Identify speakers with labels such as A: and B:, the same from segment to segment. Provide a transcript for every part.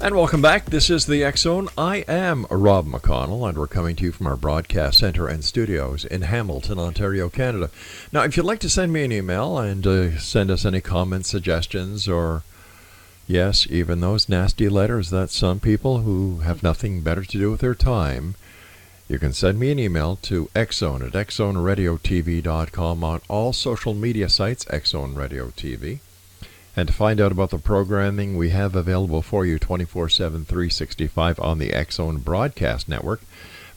A: And welcome back. This is the X Zone. I am Rob McConnell, and we're coming to you from our broadcast center and studios in Hamilton, Ontario, Canada. Now, if you'd like to send me an email and send us any comments, suggestions, or, yes, even those nasty letters that some people who have nothing better to do with their time, you can send me an email to xzone at xzoneradiotv.com on all social media sites, Xzone Radio TV. And to find out about the programming we have available for you 24/7, 365 on the X Zone Broadcast Network,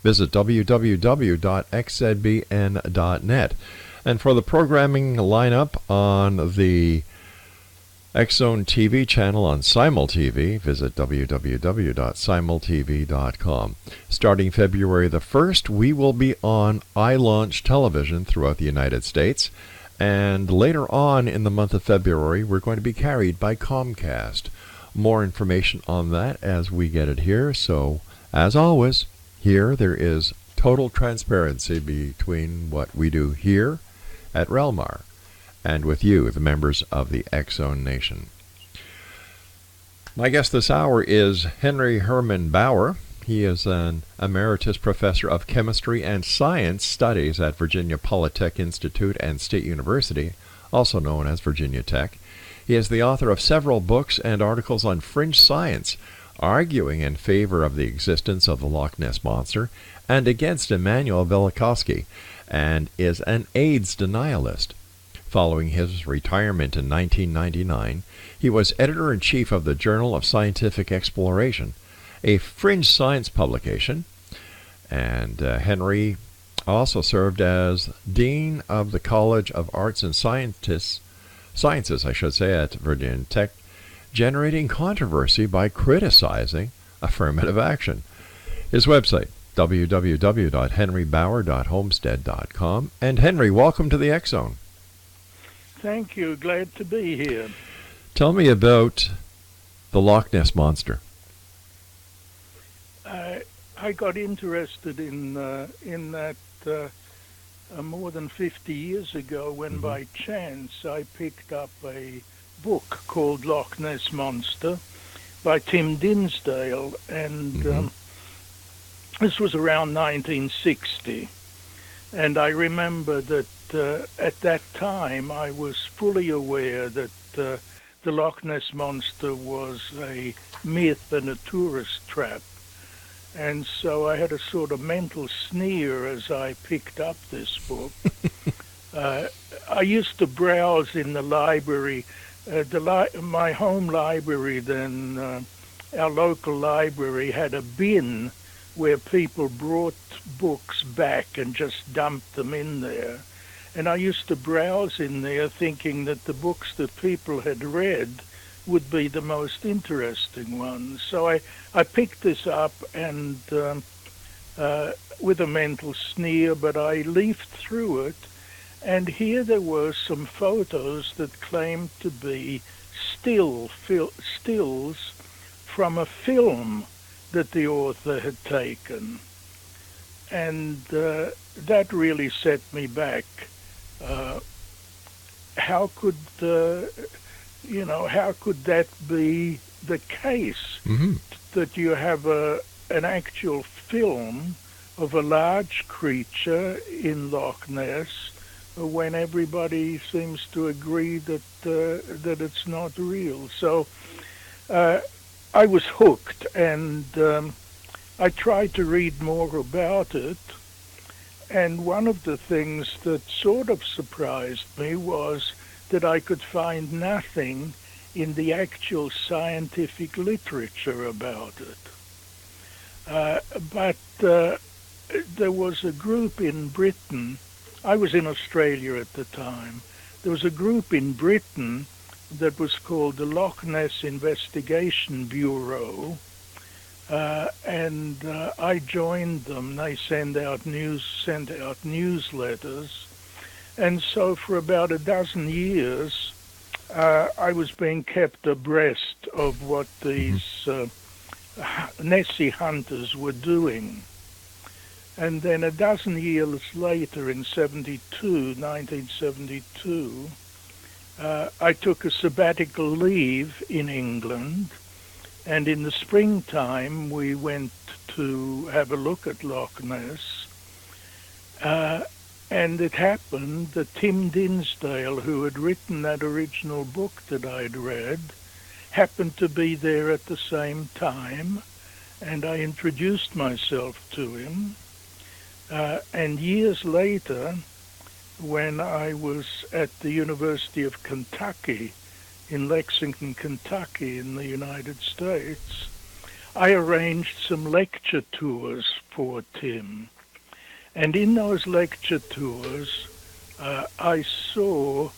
A: visit www.xzbn.net. And for the programming lineup on the X Zone TV channel on SimulTV, visit www.simultv.com. Starting February the 1st, we will be on iLaunch television throughout the United States. And later on in the month of February, we're going to be carried by Comcast. More information on that as we get it here. So, as always, here there is total transparency between what we do here at REL-MAR and with you, the members of the X Zone Nation. My guest this hour is HERMAN BAUER. He is an emeritus professor of chemistry and science studies at Virginia Polytech Institute and State University, also known as Virginia Tech. He is the author of several books and articles on fringe science, arguing in favor of the existence of the Loch Ness Monster and against Immanuel Velikovsky, and is an AIDS denialist. Following his retirement in 1999, he was editor-in-chief of the Journal of Scientific Exploration, a fringe science publication, and Henry also served as Dean of the College of Arts and Sciences, at Virginia Tech, generating controversy by criticizing affirmative action. His website, www.henrybauer.homestead.com. And Henry, welcome to the X Zone.
B: Thank you. Glad to be here.
A: Tell me about the Loch Ness Monster.
B: I got interested in that more than 50 years ago when by chance I picked up a book called Loch Ness Monster by Tim Dinsdale, and this was around 1960. And I remember that at that time I was fully aware that the Loch Ness Monster was a myth and a tourist trap. And so I had a sort of mental sneer as I picked up this book. I used to browse in the library, my home library then, our local library had a bin where people brought books back and just dumped them in there. And I used to browse in there thinking that the books that people had read would be the most interesting ones. So I picked this up and with a mental sneer, but I leafed through it, and here there were some photos that claimed to be stills from a film that the author had taken. And that really set me back. How could that be the case, that you have an actual film of a large creature in Loch Ness when everybody seems to agree that it's not real? So I was hooked, and I tried to read more about it. And one of the things that sort of surprised me was that I could find nothing in the actual scientific literature about it. But there was a group in Britain. I was in Australia at the time. There was a group in Britain that was called the Loch Ness Investigation Bureau, and I joined them. They sent out newsletters, and so for about a dozen years, I was being kept abreast of what these Nessie hunters were doing. And then a dozen years later, in 1972, I took a sabbatical leave in England, And in the springtime, we went to have a look at Loch Ness. And it happened that Tim Dinsdale, who had written that original book that I'd read, happened to be there at the same time, and I introduced myself to him. And years later, when I was at the University of Kentucky, in Lexington, Kentucky, in the United States, I arranged some lecture tours for Tim. And in those lecture tours, I saw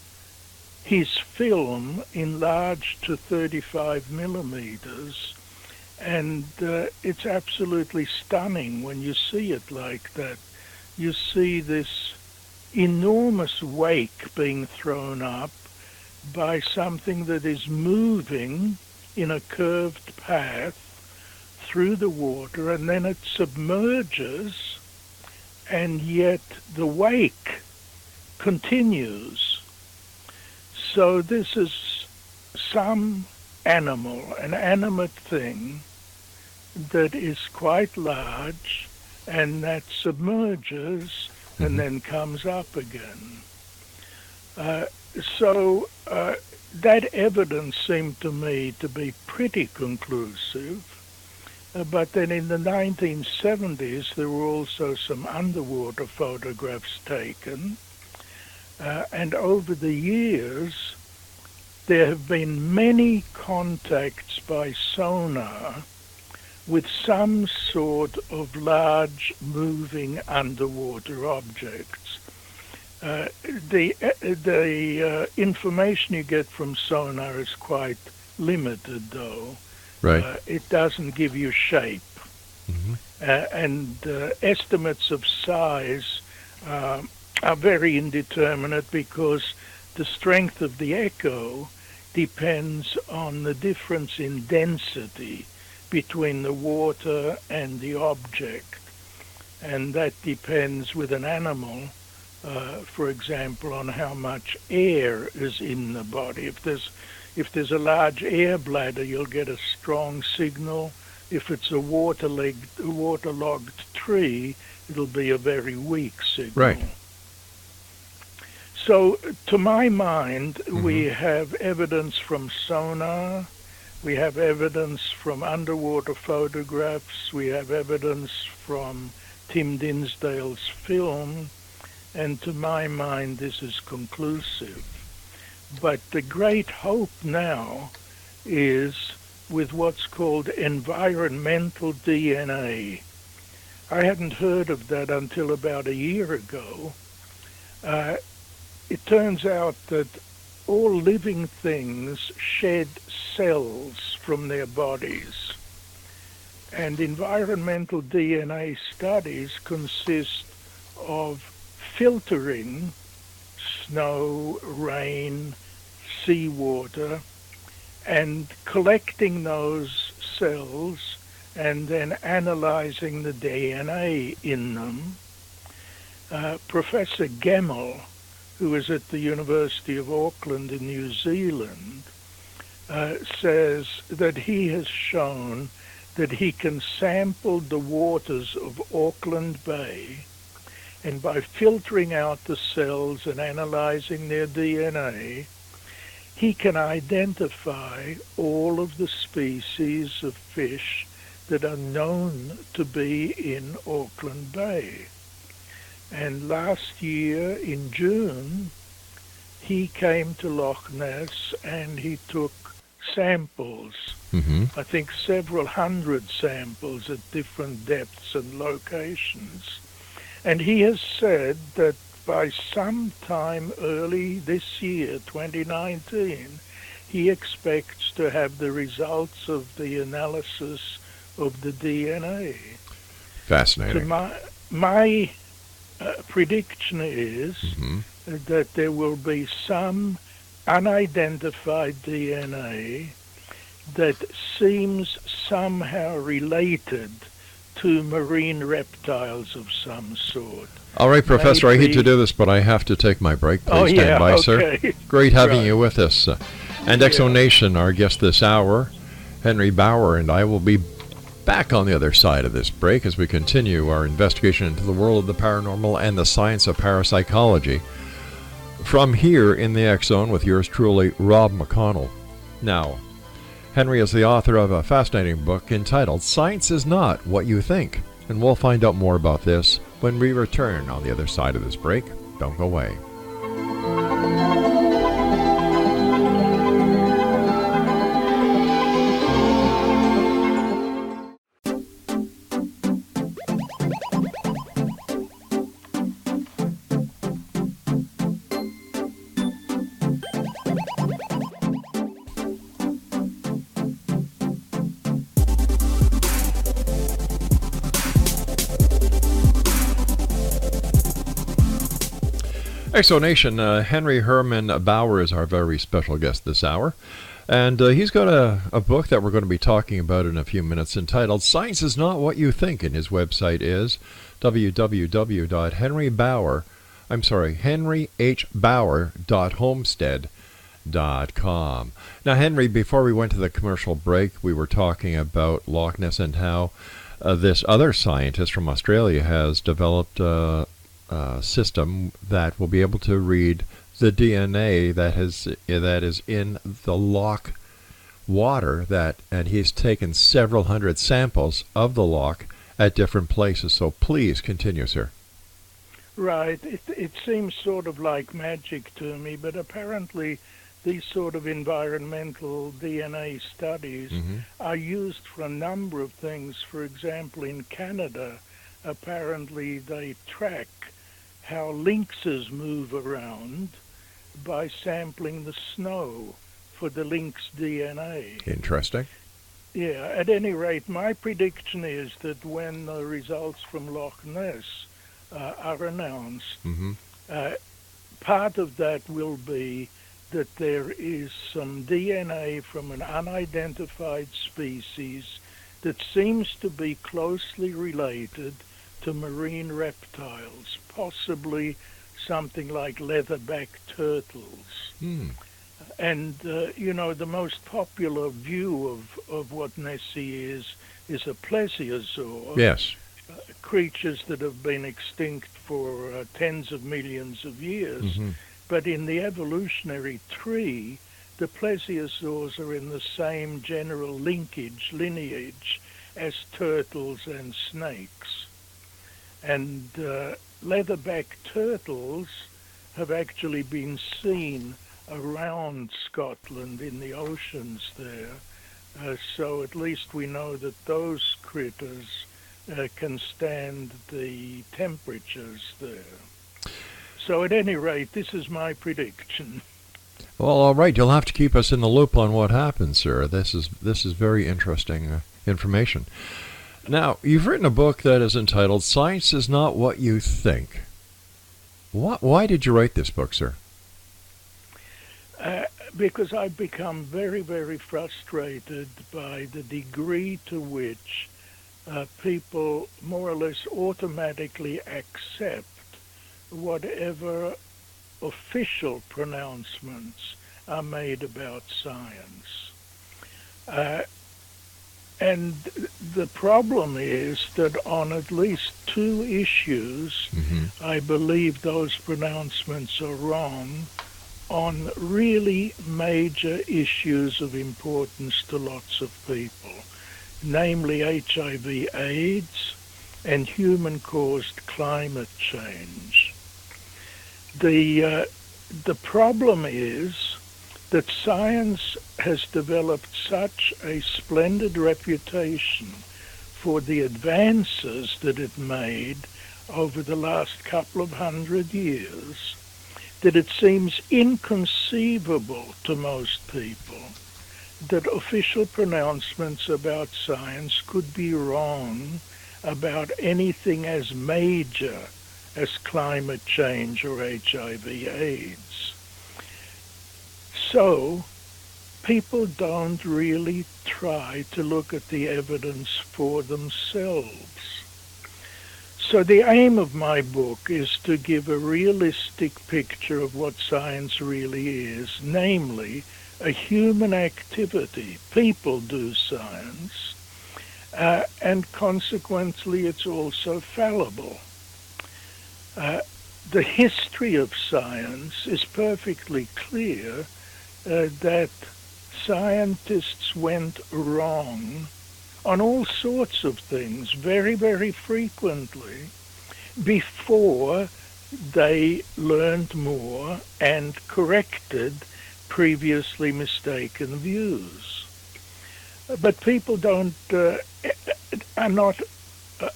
B: his film enlarged to 35 millimeters, and it's absolutely stunning when you see it like that. You see this enormous wake being thrown up by something that is moving in a curved path through the water, and then it submerges, and yet the wake continues. So this is some animal, an animate thing that is quite large and that submerges and then comes up again. So that evidence seemed to me to be pretty conclusive. But then in the 1970s, there were also some underwater photographs taken. And over the years, there have been many contacts by sonar with some sort of large moving underwater objects. The information you get from sonar is quite limited, though.
A: Right.
B: It doesn't give you shape. And estimates of size are very indeterminate because the strength of the echo depends on the difference in density between the water and the object. And that depends with an animal, for example, on how much air is in the body. If there's a large air bladder, you'll get a strong signal. If it's a waterlogged tree, it'll be a very weak signal.
A: Right.
B: So, to my mind, we have evidence from sonar, we have evidence from underwater photographs, we have evidence from Tim Dinsdale's film, and to my mind, this is conclusive. But the great hope now is with what's called environmental DNA. I hadn't heard of that until about a year ago. It turns out that all living things shed cells from their bodies. And environmental DNA studies consist of filtering snow, rain, seawater, and collecting those cells and then analyzing the DNA in them. Professor Gemmell, who is at the University of Auckland in New Zealand, says that he has shown that he can sample the waters of Auckland Bay, and by filtering out the cells and analyzing their DNA, he can identify all of the species of fish that are known to be in Auckland Bay. And last year in June, he came to Loch Ness and he took samples, I think several hundred samples at different depths and locations. And he has said that by sometime early this year, 2019, he expects to have the results of the analysis of the DNA.
A: Fascinating.
B: So my prediction is that there will be some unidentified DNA that seems somehow related to marine reptiles of some sort.
A: All right, Professor, I hate to do this, but I have to take my break. Please stand by,
B: okay.
A: sir. Great having you with us. And Exo Nation, our guest this hour Henry BAUER and I will be back on the other side of this break as we continue our investigation into the world of the paranormal and the science of parapsychology from here in the X Zone with yours truly, Rob McConnell. Now, Henry is the author of a fascinating book entitled Science is Not What You Think, and we'll find out more about this when we return on the other side of this break. Don't go away. Exonation, Henry Herman BAUER is our very special guest this hour. And he's got a book that we're going to be talking about in a few minutes entitled Science is Not What You Think. And his website is henryhbauer.homestead.com. Now, Henry, before we went to the commercial break, we were talking about Loch Ness and how this other scientist from Australia has developed system that will be able to read the DNA that is in the loch water, and he's taken several hundred samples of the loch at different places. So please continue, sir.
B: Right. It seems sort of like magic to me, but apparently these sort of environmental DNA studies are used for a number of things. For example, in Canada, apparently they track how lynxes move around by sampling the snow for the lynx DNA.
A: Interesting.
B: Yeah, at any rate, my prediction is that when the results from Loch Ness are announced, part of that will be that there is some DNA from an unidentified species that seems to be closely related to marine reptiles, possibly something like leatherback turtles. And, the most popular view of what Nessie is a plesiosaur.
A: Yes.
B: Creatures that have been extinct for tens of millions of years. But in the evolutionary tree, the plesiosaurs are in the same general lineage as turtles and snakes. And leatherback turtles have actually been seen around Scotland in the oceans there. So at least we know that those critters can stand the temperatures there. So at any rate, this is my prediction.
A: Well, all right. You'll have to keep us in the loop on what happens, sir. This is very interesting information. Now, you've written a book that is entitled Science is Not What You Think. Why did you write this book, sir?
B: Because I've become very, very frustrated by the degree to which people more or less automatically accept whatever official pronouncements are made about science. And the problem is that on at least two issues, I believe those pronouncements are wrong on really major issues of importance to lots of people, namely HIV/AIDS and human-caused climate change. The problem is that science has developed such a splendid reputation for the advances that it made over the last couple of 100 years that it seems inconceivable to most people that official pronouncements about science could be wrong about anything as major as climate change or HIV/AIDS. So, people don't really try to look at the evidence for themselves. So the aim of my book is to give a realistic picture of what science really is, namely a human activity. People do science, and consequently it's also fallible. The history of science is perfectly clear that scientists went wrong on all sorts of things very, very frequently before they learned more and corrected previously mistaken views. But people are not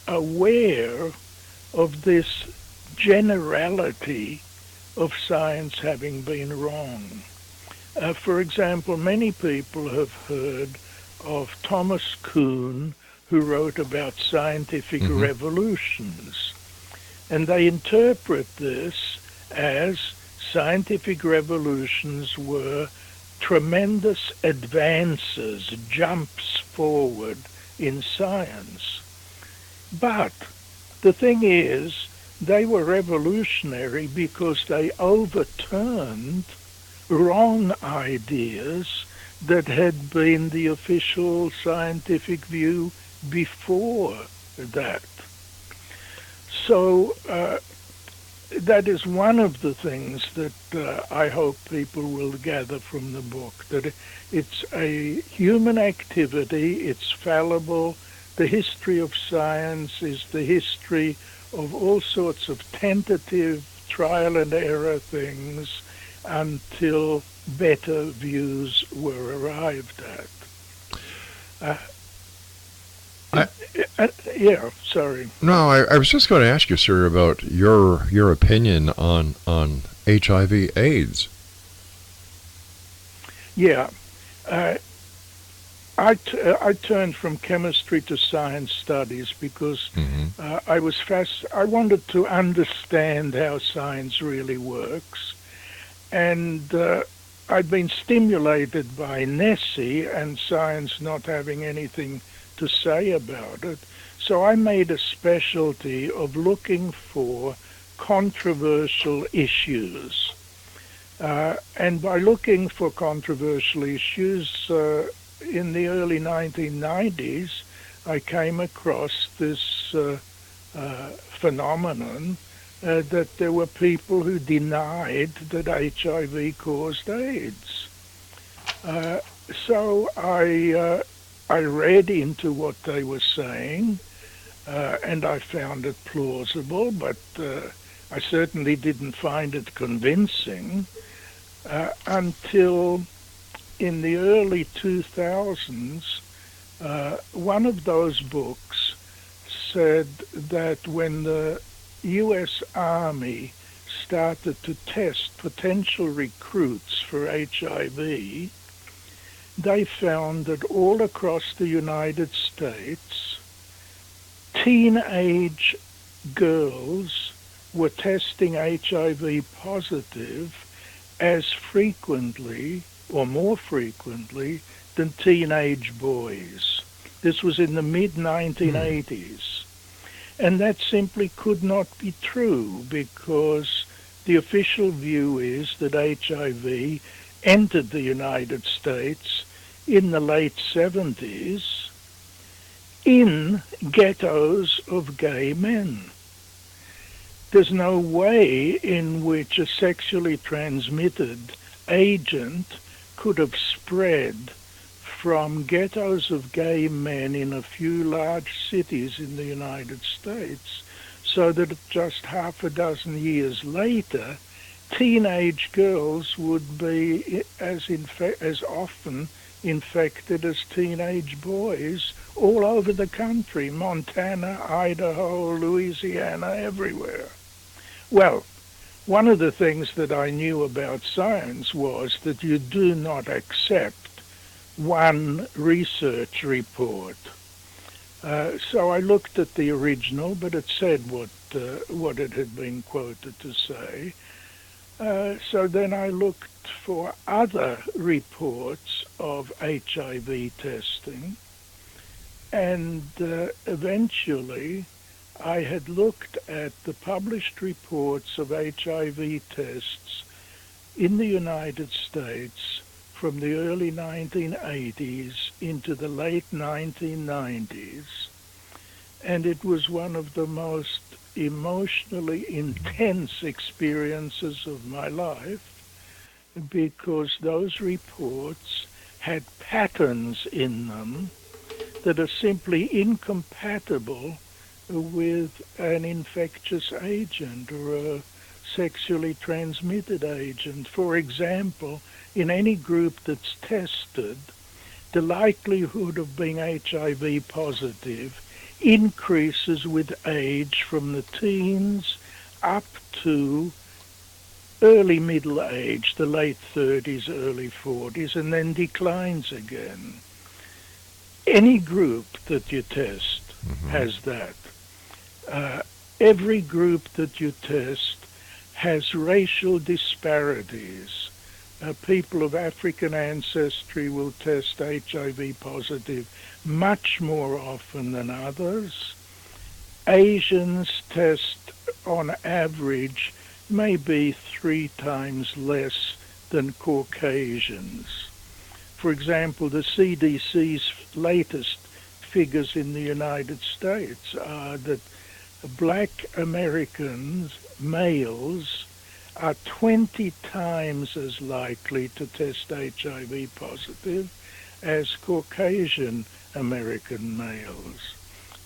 B: aware of this generality of science having been wrong. For example, many people have heard of Thomas Kuhn, who wrote about scientific revolutions. And they interpret this as scientific revolutions were tremendous advances, jumps forward in science. But the thing is, they were revolutionary because they overturned wrong ideas that had been the official scientific view before that. So that is one of the things that I hope people will gather from the book, that it's a human activity, it's fallible. The history of science is the history of all sorts of tentative trial and error things until better views were arrived at. Yeah, sorry.
A: No, I was just going to ask you, sir, about your opinion on HIV/AIDS.
B: Yeah, I turned from chemistry to science studies because I wanted to understand how science really works, and I'd been stimulated by Nessie and science not having anything to say about it. So I made a specialty of looking for controversial issues. And by looking for controversial issues in the early 1990s, I came across this phenomenon that there were people who denied that HIV caused AIDS. So I read into what they were saying, and I found it plausible, but I certainly didn't find it convincing until in the early 2000s, one of those books said that when the U.S. Army started to test potential recruits for HIV, they found that all across the United States, teenage girls were testing HIV positive as frequently or more frequently than teenage boys. This was in the mid-1980s. And that simply could not be true because the official view is that HIV entered the United States in the late 70s in ghettos of gay men. There's no way in which a sexually transmitted agent could have spread from ghettos of gay men in a few large cities in the United States, so that just half a dozen years later, teenage girls would be as often infected as teenage boys all over the country, Montana, Idaho, Louisiana, everywhere. Well, one of the things that I knew about science was that you do not accept one research report. So I looked at the original, but it said what it had been quoted to say. So then I looked for other reports of HIV testing, and eventually I had looked at the published reports of HIV tests in the United States from the early 1980s into the late 1990s, and it was one of the most emotionally intense experiences of my life, because those reports had patterns in them that are simply incompatible with an infectious agent or a sexually transmitted agent. For example, in any group that's tested, the likelihood of being HIV positive increases with age from the teens up to early middle age, the late 30s, early 40s, and then declines again. Any group that you test has that. Every group that you test has racial disparities. People of African ancestry will test HIV positive much more often than others. Asians test on average maybe 3 times less than Caucasians. For example, the CDC's latest figures in the United States are that black Americans, males, are 20 times as likely to test HIV positive as Caucasian American males.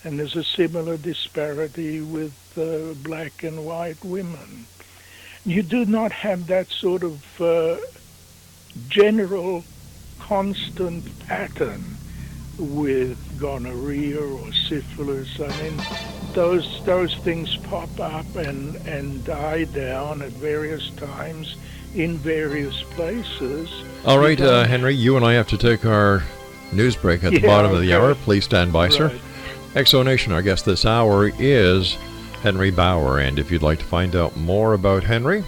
B: And there's a similar disparity with black and white women. You do not have that sort of general constant pattern with gonorrhea or syphilis. I mean, those things pop up and die down at various times in various places.
A: All right, Henry, you and I have to take our news break at the bottom of the hour. Please stand by, sir. Exonation, our guest this hour is Henry BAUER, and if you'd like to find out more about Henry,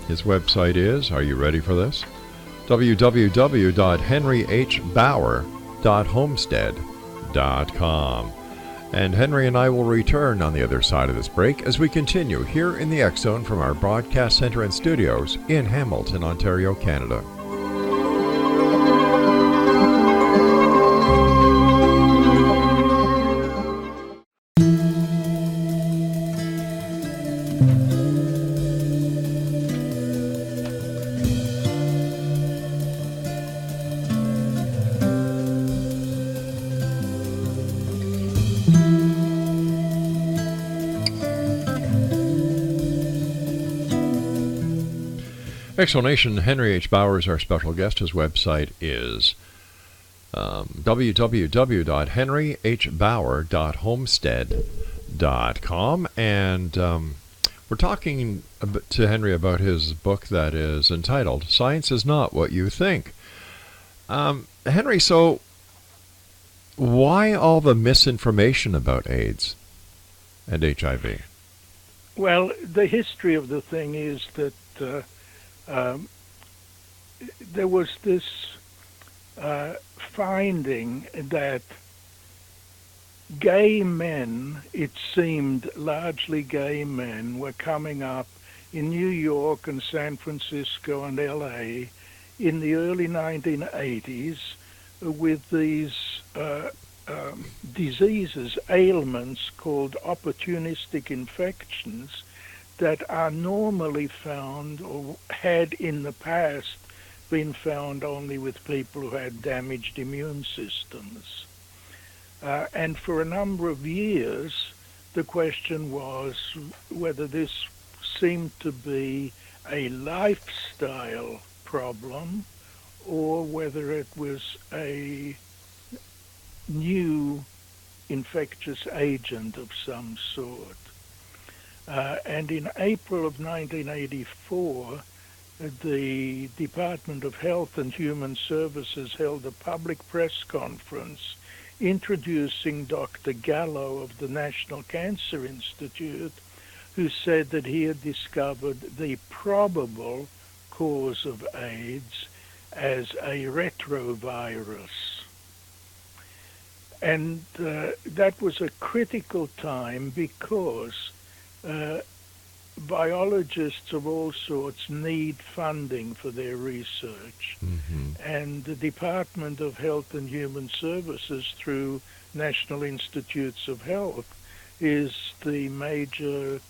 A: his website is, are you ready for this? www.henryhbauer.homestead.com. And Henry and I will return on the other side of this break as we continue here in the X Zone from our broadcast center and studios in Hamilton, Ontario, Canada. Exonation, Henry H. BAUER is our special guest. His website is www.henryhbauer.homestead.com. And we're talking to Henry about his book that is entitled Science is Not What You Think. Henry, so why all the misinformation about AIDS and HIV?
B: Well, the history of the thing is that there was this finding that gay men, it seemed largely gay men, were coming up in New York and San Francisco and LA in the early 1980s with these diseases, ailments called opportunistic infections that are normally found or had in the past been found only with people who had damaged immune systems. And for a number of years, the question was whether this seemed to be a lifestyle problem or whether it was a new infectious agent of some sort. And in April of 1984, the Department of Health and Human Services held a public press conference introducing Dr. Gallo of the National Cancer Institute, who said that he had discovered the probable cause of AIDS as a retrovirus. And that was a critical time because biologists of all sorts need funding for their research. And the Department of Health and Human Services, through National Institutes of Health, is the major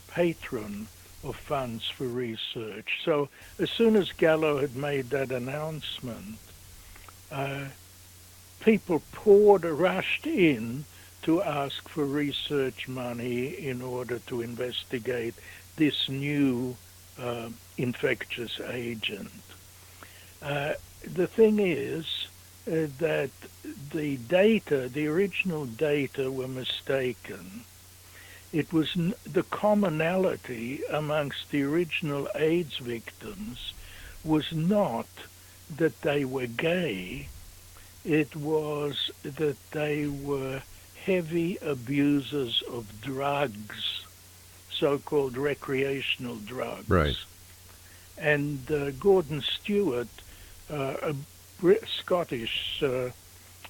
B: patron of funds for research. So as soon as Gallo had made that announcement, people rushed in to ask for research money in order to investigate this new infectious agent. The thing is that the original data were mistaken. It was the commonality amongst the original AIDS victims was not that they were gay, it was that they were heavy abusers of drugs, so-called recreational drugs.
A: Right.
B: And Gordon Stewart, a Scottish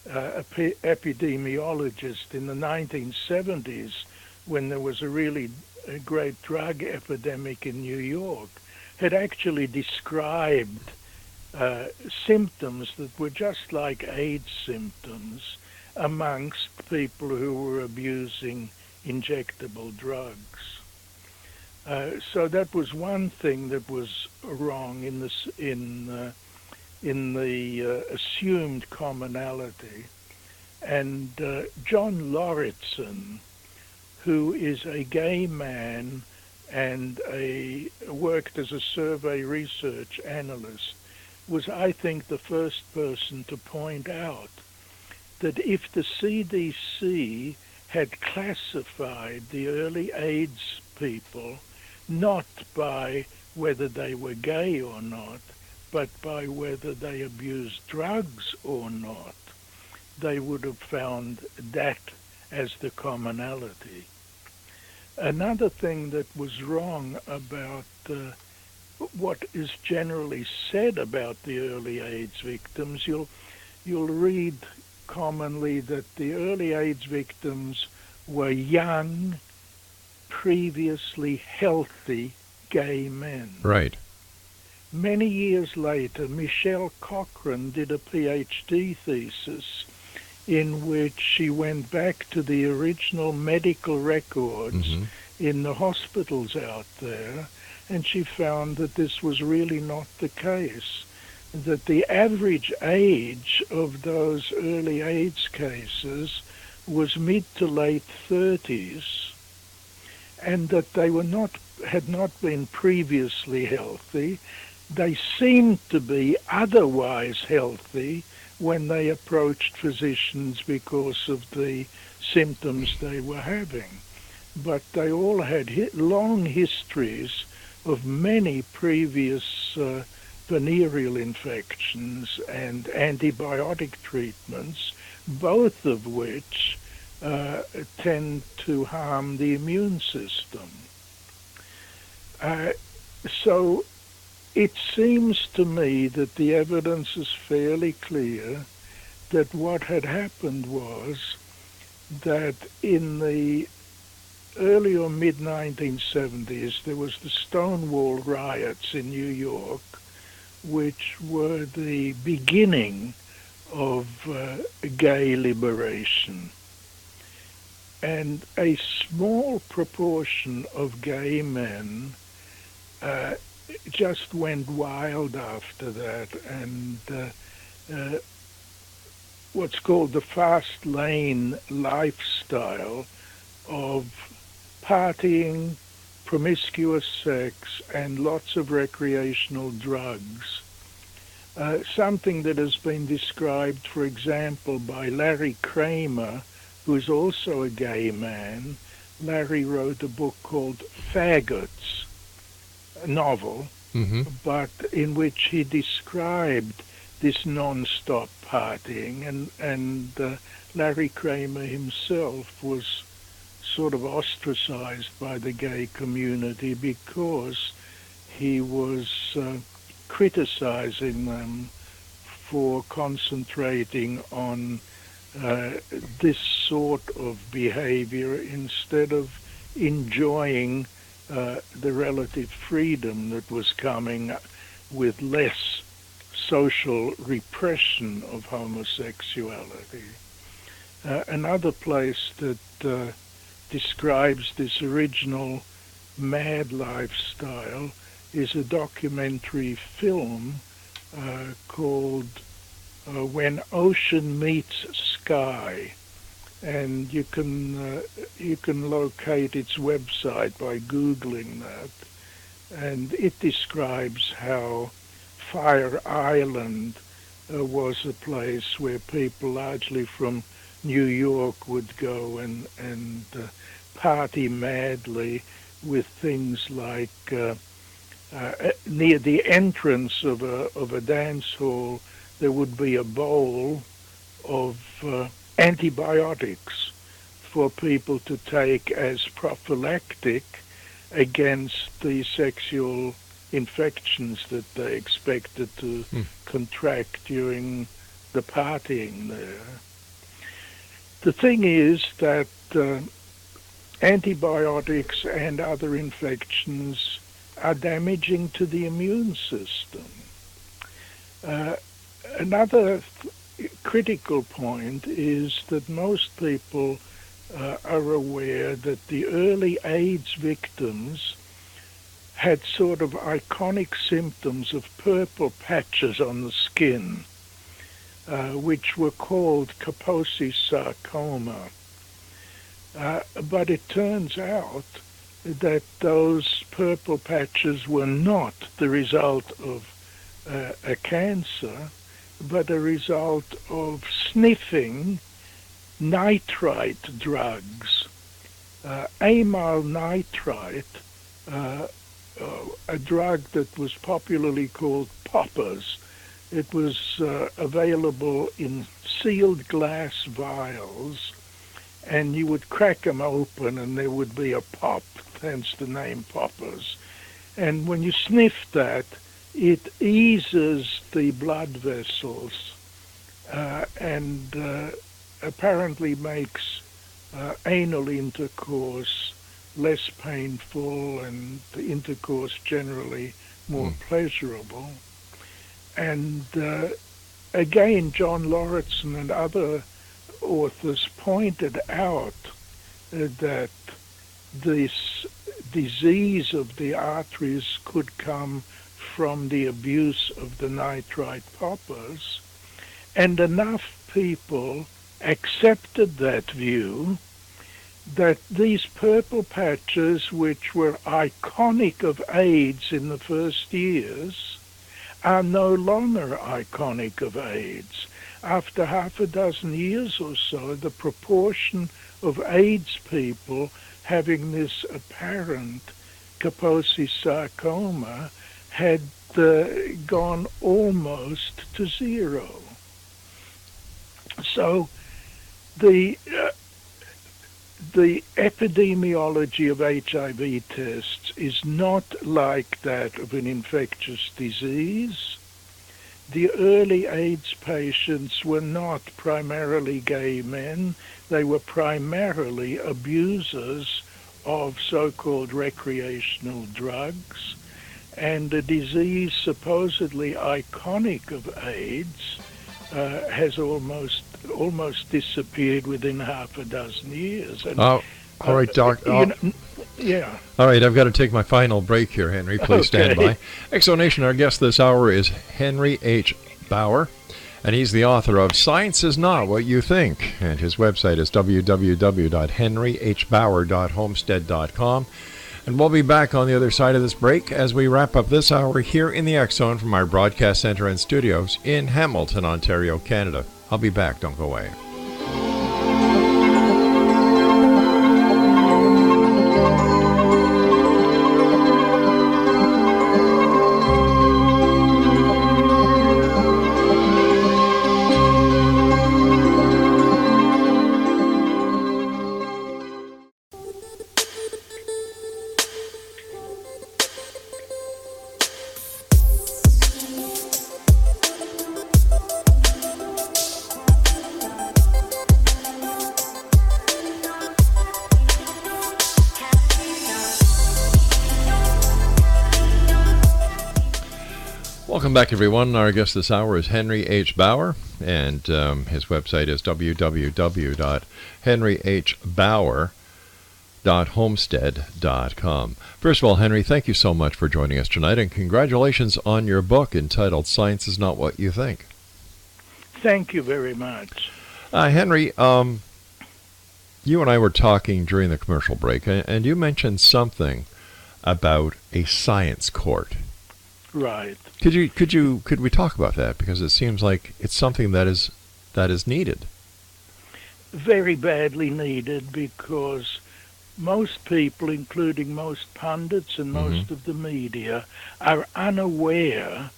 B: epidemiologist in the 1970s, when there was a really great drug epidemic in New York, had actually described symptoms that were just like AIDS symptoms amongst people who were abusing injectable drugs. So that was one thing that was wrong in the assumed commonality. And John Lauritsen, who is a gay man and worked as a survey research analyst, was, I think, the first person to point out that if the CDC had classified the early AIDS people not by whether they were gay or not, but by whether they abused drugs or not, they would have found that as the commonality. Another thing that was wrong about what is generally said about the early AIDS victims, you'll read commonly that the early AIDS victims were young, previously healthy gay men.
A: Right.
B: Many years later, Michelle Cochran did a PhD thesis in which she went back to the original medical records in the hospitals out there, and she found that this was really not the case, that the average age of those early AIDS cases was mid to late 30s, and that they had not been previously healthy. They seemed to be otherwise healthy when they approached physicians because of the symptoms they were having. But they all had long histories of many previous venereal infections and antibiotic treatments, both of which tend to harm the immune system. So it seems to me that the evidence is fairly clear that what had happened was that in the early or mid-1970s, there was the Stonewall riots in New York, which were the beginning of gay liberation. And a small proportion of gay men just went wild after that, and what's called the fast lane lifestyle of partying, promiscuous sex, and lots of recreational drugs. Something that has been described, for example, by Larry Kramer, who is also a gay man. Larry wrote a book called Faggots, a novel, but in which he described this non-stop partying, and Larry Kramer himself was sort of ostracized by the gay community because he was criticizing them for concentrating on this sort of behavior instead of enjoying the relative freedom that was coming with less social repression of homosexuality. Another place that describes this original mad lifestyle is a documentary film called When Ocean Meets Sky, and you can locate its website by Googling that, and it describes how Fire Island was a place where people largely from New York would go and party madly with things like near the entrance of a dance hall there would be a bowl of antibiotics for people to take as prophylactic against the sexual infections that they expected to contract during the partying there. The thing is that antibiotics and other infections are damaging to the immune system. Another critical point is that most people are aware that the early AIDS victims had sort of iconic symptoms of purple patches on the skin, which were called Kaposi's sarcoma. But it turns out that those purple patches were not the result of a cancer, but a result of sniffing nitrite drugs. Amyl nitrite, a drug that was popularly called poppers. It was available in sealed glass vials, and you would crack them open and there would be a pop, hence the name poppers. And when you sniff that, it eases the blood vessels and apparently makes anal intercourse less painful and the intercourse generally more pleasurable. And again, John Lauritsen and other authors pointed out that this disease of the arteries could come from the abuse of the nitrite poppers, and enough people accepted that view that these purple patches, which were iconic of AIDS in the first years, are no longer iconic of AIDS. After half a dozen years or so, the proportion of AIDS people having this apparent Kaposi's sarcoma had gone almost to zero. So the epidemiology of HIV tests is not like that of an infectious disease. The early AIDS patients were not primarily gay men. They were primarily abusers of so-called recreational drugs. And a disease supposedly iconic of AIDS has almost disappeared within half a dozen years. And,
A: all right, Doc.
B: Yeah.
A: All right, I've got to take my final break here, Henry. Please stand by. Exonation, our guest this hour is Henry H. Bauer, and he's the author of Science is Not What You Think, and his website is www.henryhbauer.homestead.com. And we'll be back on the other side of this break as we wrap up this hour here in the X Zone from our broadcast center and studios in Hamilton, Ontario, Canada. I'll be back. Don't go away. Welcome back, everyone. Our guest this hour is Henry H. Bauer, and his website is www.henryhbauer.homestead.com. First of all, Henry, thank you so much for joining us tonight, and congratulations on your book entitled Science is Not What You Think.
B: Thank you very much.
A: Henry, you and I were talking during the commercial break, and you mentioned something about a science court.
B: Right.
A: Could we talk about that, because it seems like it's something that is needed.
B: Very badly needed, because most people, including most pundits and most of the media, are unaware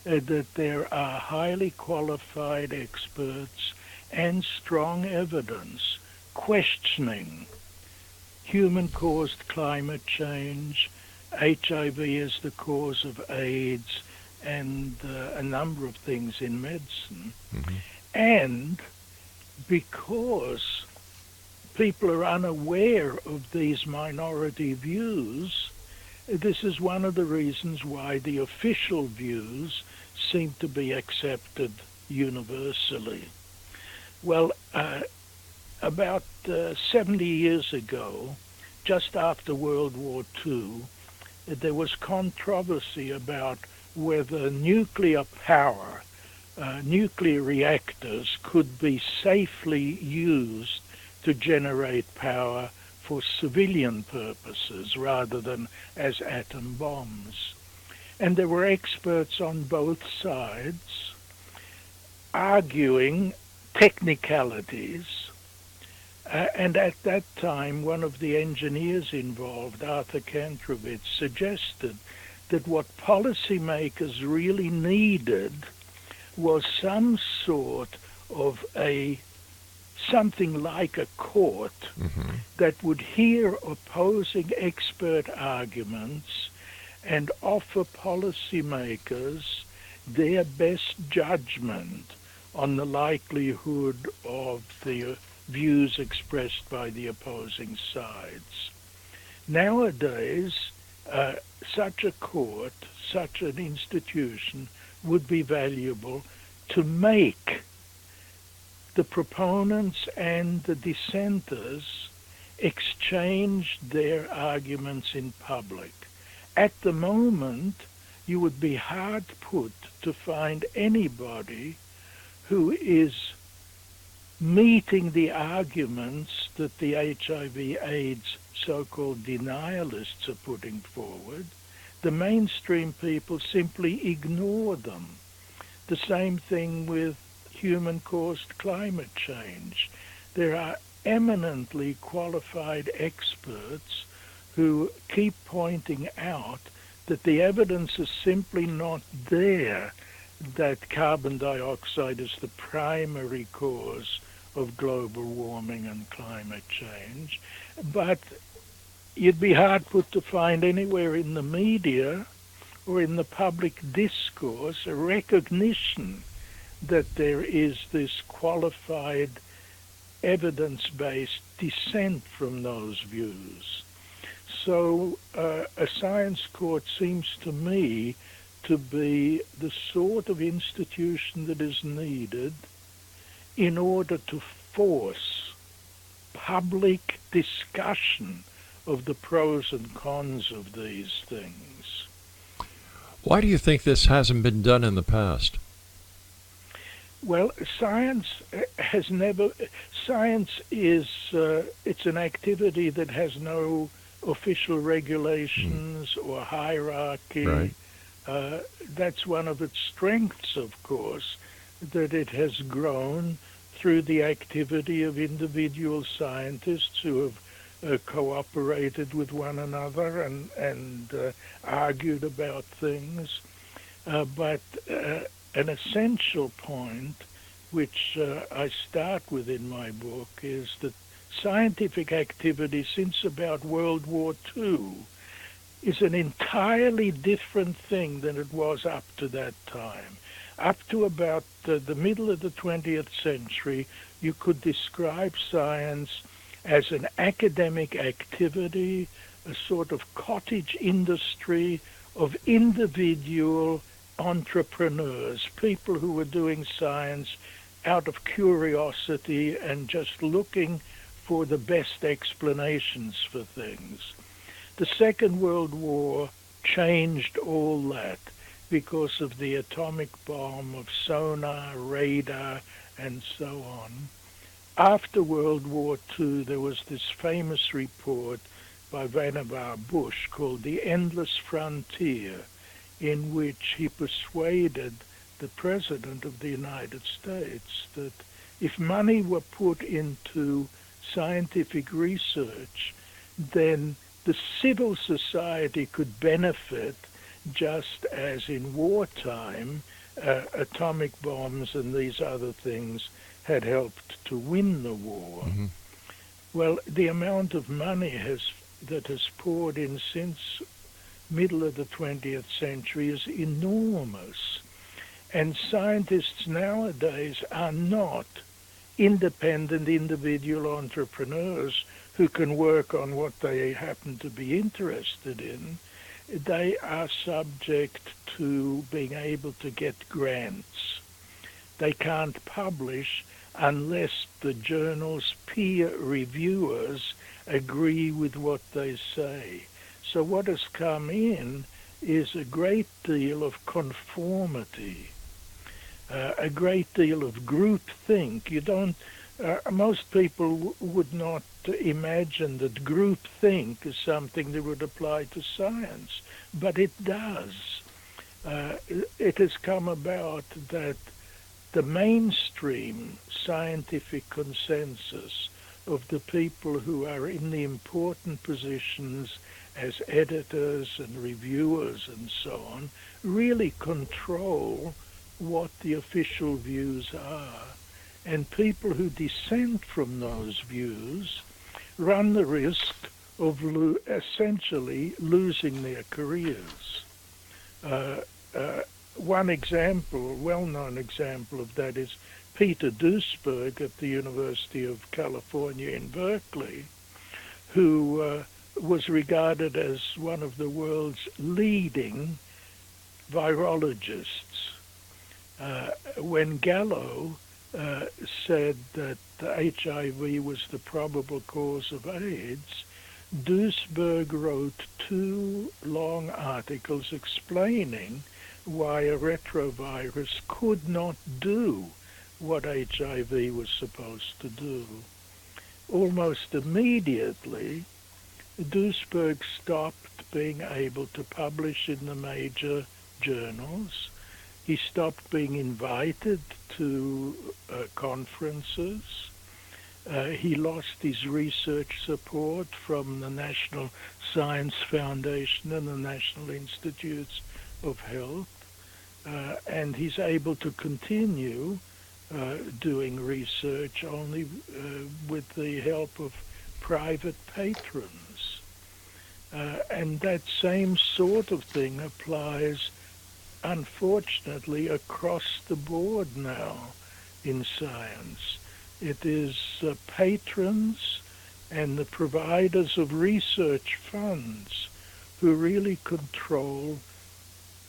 B: that there are highly qualified experts and strong evidence questioning human-caused climate change, HIV is the cause of AIDS, and a number of things in medicine. And because people are unaware of these minority views, this is one of the reasons why the official views seem to be accepted universally. Well, about 70 years ago, just after World War II, there was controversy about whether nuclear power, nuclear reactors, could be safely used to generate power for civilian purposes rather than as atom bombs. And there were experts on both sides arguing technicalities. And at that time, one of the engineers involved, Arthur Kantrowitz, suggested that what policymakers really needed was some sort of something like a court that would hear opposing expert arguments and offer policymakers their best judgment on the likelihood of the views expressed by the opposing sides. Nowadays, such a court, such an institution, would be valuable to make the proponents and the dissenters exchange their arguments in public. At the moment, you would be hard put to find anybody who is meeting the arguments that the HIV/AIDS so-called denialists are putting forward. The mainstream people simply ignore them. The same thing with human-caused climate change. There are eminently qualified experts who keep pointing out that the evidence is simply not there that carbon dioxide is the primary cause of global warming and climate change. But you'd be hard put to find anywhere in the media or in the public discourse a recognition that there is this qualified evidence-based dissent from those views. So a science court seems to me to be the sort of institution that is needed in order to force public discussion of the pros and cons of these things.
A: Why do you think this hasn't been done in the past?
B: Well, science is, it's an activity that has no official regulations or hierarchy.
A: Right.
B: That's one of its strengths, of course, that it has grown through the activity of individual scientists who have cooperated with one another and argued about things. But an essential point, which I start with in my book, is that scientific activity since about World War II is an entirely different thing than it was up to that time. Up to about the middle of the 20th century, you could describe science as an academic activity, a sort of cottage industry of individual entrepreneurs, people who were doing science out of curiosity and just looking for the best explanations for things. The Second World War changed all that because of the atomic bomb, of sonar, radar, and so on. After World War II, there was this famous report by Vannevar Bush called The Endless Frontier, in which he persuaded the President of the United States that if money were put into scientific research, then the civil society could benefit just as in wartime atomic bombs and these other things had helped to win the war. Mm-hmm. Well, the amount of money that has poured in since middle of the 20th century is enormous. And scientists nowadays are not independent individual entrepreneurs who can work on what they happen to be interested in. They are subject to being able to get grants. They can't publish unless the journal's peer reviewers agree with what they say. So what has come in is a great deal of conformity, a great deal of groupthink. Most people would not imagine that groupthink is something that would apply to science, but it does. It has come about that the mainstream scientific consensus of the people who are in the important positions as editors and reviewers and so on really control what the official views are. And people who dissent from those views run the risk of essentially losing their careers. One example, well-known example of that is Peter Duisberg at the University of California in Berkeley, who was regarded as one of the world's leading virologists. When Gallo said that HIV was the probable cause of AIDS, Duisberg wrote 2 long articles explaining why a retrovirus could not do what HIV was supposed to do. Almost immediately, Duisberg stopped being able to publish in the major journals. He stopped being invited to conferences. He lost his research support from the National Science Foundation and the National Institutes of Health. And he's able to continue doing research only with the help of private patrons. And that same sort of thing applies, unfortunately, across the board now in science. It is patrons and the providers of research funds who really control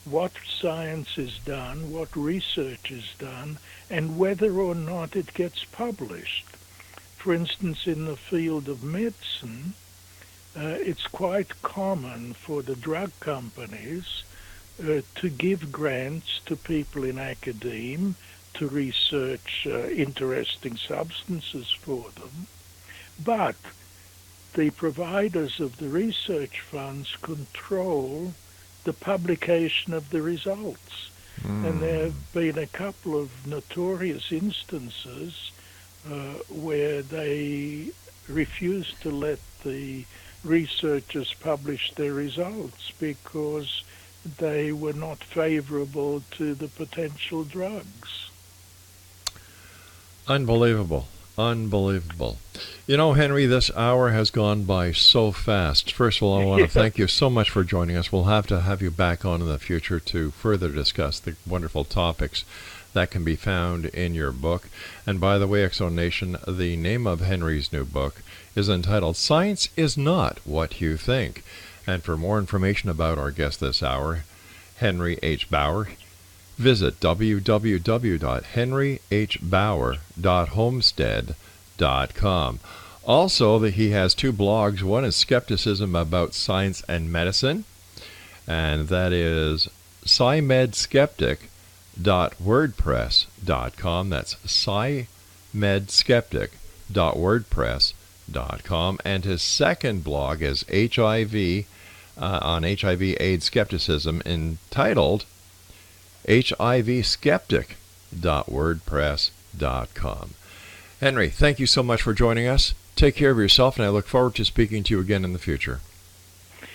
B: what science is done, what research is done, and whether or not it gets published. For instance, in the field of medicine, it's quite common for the drug companies to give grants to people in academia to research interesting substances for them. But the providers of the research funds control the publication of the results. And there have been a couple of notorious instances where they refused to let the researchers publish their results because they were not favorable to the potential drugs.
A: Unbelievable. Unbelievable. You know, Henry, this hour has gone by so fast. First of all, I want to thank you so much for joining us. We'll have to have you back on in the future to further discuss the wonderful topics that can be found in your book. And by the way, Exonation, the name of Henry's new book is entitled Science is Not What You Think. And for more information about our guest this hour, Henry H. Bauer, visit www.henryhbauer.homestead.com. Also, he has two blogs. One is Skepticism About Science and Medicine, and that is scimedsskeptic.wordpress.com. That's scimedsskeptic.wordpress.com. And his second blog is HIV, on HIV/AIDS skepticism, entitled hivskeptic.wordpress.com. Henry, thank you so much for joining us. Take care of yourself, and I look forward to speaking to you again in the future.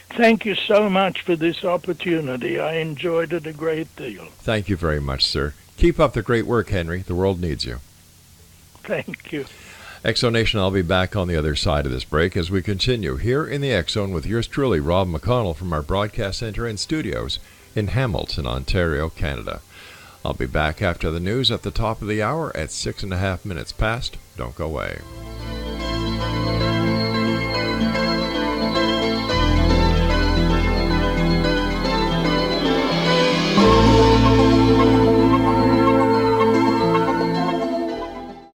B: Thank you so much for this opportunity. I enjoyed it a great deal.
A: Thank you very much, sir. Keep up the great work, Henry. The world needs you.
B: Thank you.
A: Exonation, I'll be back on the other side of this break as we continue here in the Exxon with yours truly, Rob McConnell, from our broadcast center and studios in Hamilton, Ontario, Canada. I'll be back after the news at the top of the hour at 6.5 minutes past. Don't go away.